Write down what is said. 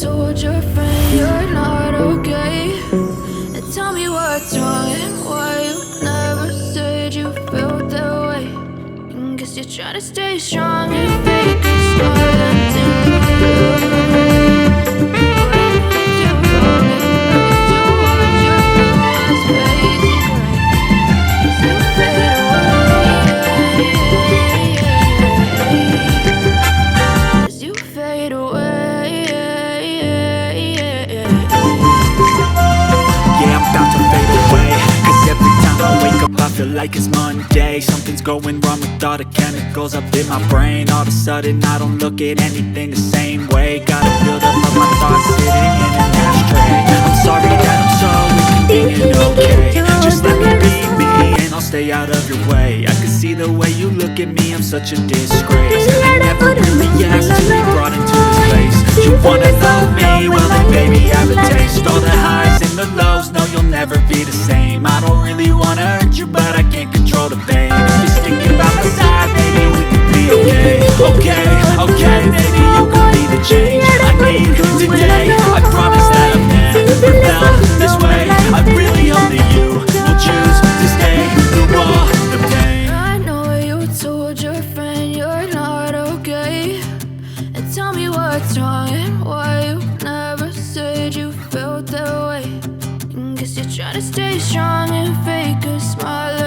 told your friend you're not okay? And tell me what's wrong and why you never said you felt that way. And guess you're trying to stay strong and fake a smile until you look away. What I did wrong and I was told your friend was fading away. As you fade away, as you fade away. Yeah, I'm about to fade away, 'cause every time I wake up I feel like it's Monday. Something's going wrong with all the chemicals up in my brain. All of a sudden I don't look at anything the same way. Gotta build up of my thoughts sitting in an ashtray. I'm sorry that I'm so inconvenient, okay? Just let me be me and I'll stay out of your way. I can see the way you look at me, I'm such a disgrace. I never really asked to be brought into this place. You wanna love me? Well then baby have a taste. All the highs and the lows, no you'll never be the same. I don't really wanna hurt you but I can't control the pain. Just thinking about my side, maybe we could be okay. Okay, okay, maybe you could be the change I need today. I promise that I've never felt this way. I really hope that you will choose to stay through all the pain. I know you told your friend you're not okay. And tell me what's wrong and why you never said you felt that way. And guess you're trying to stay strong and fake a smile.